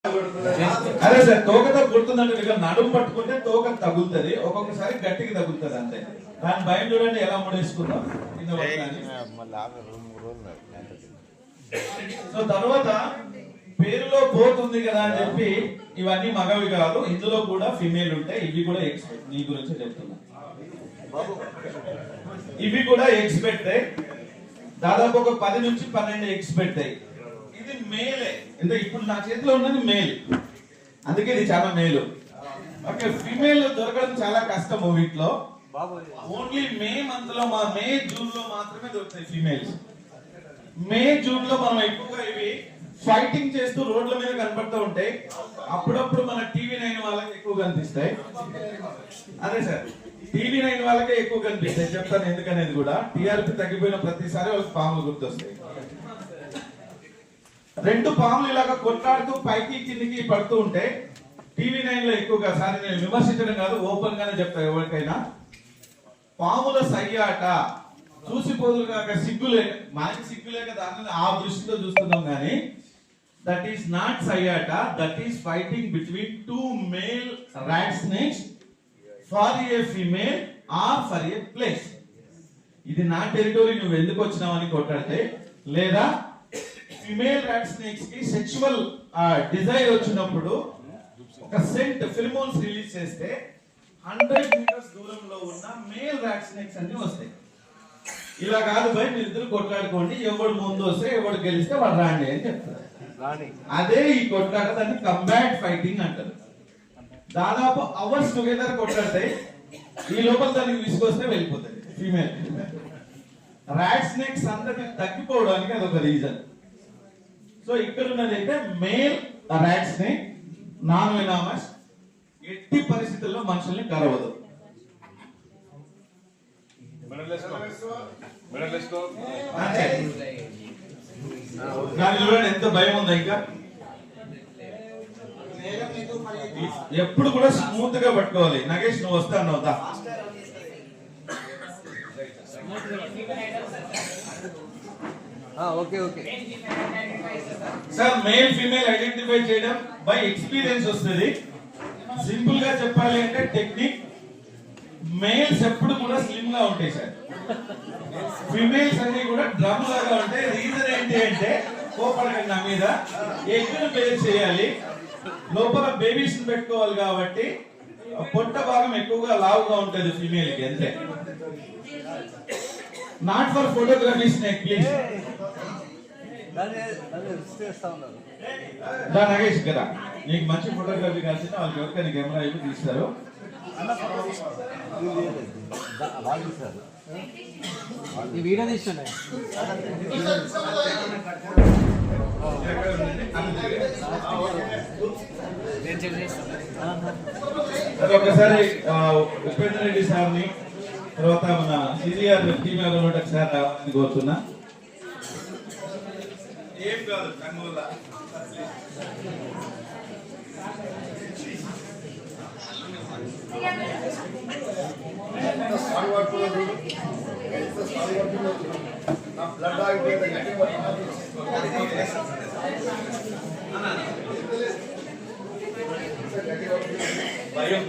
అదే సార్ తోకతో గుర్తుందంటే ఇక నడుము పట్టుకుంటే తోక తగులుతుంది, ఒక్కొక్కసారి గట్టికి తగులుతుంది అంతే. దాని భయం చూడండి ఎలా ముడేసుకుందాం. సో తర్వాత పేరులో పోతుంది కదా అని చెప్పి ఇవన్నీ మగవి కాదు, ఇందులో కూడా ఫిమేల్ ఉంటాయి. ఇవి కూడా ఎక్స్పెక్ట్, నీ గురించి చెప్తున్నా. ఇవి కూడా ఎగ్స్ పెట్టాయి, దాదాపు ఒక 10 నుంచి 12 ఎగ్స్ పెట్టాయి. ఇది మేలే, అంటే ఇప్పుడు నా చేతిలో ఉన్నది మేల్, అందుకే ఇది చాలా మేలు. ఓకే, ఫిమేల్ దొరకడం చాలా కష్టము వీటిలో. ఓన్లీ మే మంత్ లో, మే జూన్ లో మాత్రమే దొరుకుతాయి ఫిమేల్స్. మే జూన్ లో మనం ఎక్కువగా ఇవి ఫైటింగ్ చేస్తూ రోడ్ల మీద కనపడుతూ ఉంటాయి. అప్పుడప్పుడు మన TV9 వాళ్ళకి ఎక్కువ కనిపిస్తాయి. అదే సార్, TV9 వాళ్ళకే ఎక్కువ కనిపిస్తాయి. చెప్తాను ఎందుకనేది కూడా. టీఆర్పీ తగ్గిపోయిన ప్రతిసారి వాళ్ళకి పాములు గుర్తొస్తాయి. 2 పాములు ఇలాగా కొట్లాడుతూ పైకి కిందికి పడుతూ ఉంటే TV9 లో ఎక్కువగా, సారి నేను విమర్శించడం కాదు, ఓపెన్ గానే చెప్తా ఎవరికైనా, పాముల సయ్యాట చూసిపోదురుగాక సిగ్గులేక, మనకి సిగ్గులేక దాన్ని ఆ దృష్టితో చూస్తున్నాం కానీ దట్ ఈస్ నాట్ సయ్యాట, that is fighting between 2 male rat snakes for a female or for a place. ఇది నా టెరిటరీ, నువ్వు ఎందుకు వచ్చినావు అని కొట్లాడితే, లేదా ఫిమేల్ rat snakes కి సెక్షువల్ డిజైర్ వచ్చినప్పుడు ఒక సెంట్ ఫిర్మోన్స్ రిలీజ్ చేస్తే 100 మీటర్స్ దూరంలో ఉన్న మేల్ rat snakes అన్ని వస్తాయి. ఇలా కాదు భయ్, మీరు ఇద్దరు కొట్లాడుకోండి, ఎవడు ముందు వస్తే ఎవడు గెలిస్తే వాడు రాండి అని చెప్తారు. అదే ఈ కొట్లాట, దాన్ని కంబాట్ ఫైటింగ్ అంటారు. దాదాపు అవర్స్ టుగెదర్ కొట్లాడతాయి, ఈ లోపల దానికి విసుకొస్తే వెళ్ళిపోతాయి ఫీమేల్. rat snakes అందరికి తగ్గిపోవడానికి అదొక రీజన్. సో ఇక్కడ ఉన్నది అయితే మేల్ rat snake, నాన్ వెనామస్, ఎట్టి పరిస్థితుల్లో మనుషుల్ని కరవదు. దాని చూడండి ఎంత భయం ఉందా. ఇంకా ఎప్పుడు కూడా స్మూత్ గా పట్టుకోవాలి. నగేష్ నువ్వు వస్తా అన్నావు. సార్ మేల్ ఫీమేల్ ఐడెంటిఫై చేయడం బై ఎక్స్పీరియన్స్ వస్తుంది. సింపుల్ గా చెప్పాలి అంటే టెక్నిక్, మేల్స్ ఎప్పుడు కూడా స్లిమ్ గా ఉంటాయి సార్, ఫిమేల్స్ అన్ని కూడా డ్రమ్ లాగా ఉంటాయి. రీజన్ ఏంటి అంటే, కోపడకండి నా మీద, ఎగ్గును బేర్ చేయాలి, లోపల బేబీస్ పెట్టుకోవాలి కాబట్టి పొట్ట భాగం ఎక్కువగా లావుగా ఉంటుంది ఫిమేల్ కి, అంతే. Not for photography snake please. Nagesh కదా, నీకు మంచి ఫోటోగ్రఫీ కాల్సింది వాళ్ళకి ఎవరికైనా కెమెరా ఇవి తీస్తారు. ఈ వీడియో తీస్తుండే ఒకసారి ఉపేంద్ర రెడ్డి సార్ని, తర్వాత మన సిజిఆర్ టీమ్ ఒకసారి రావాలని కోరుతున్నా. ఏం కాదు కన్నుల భయం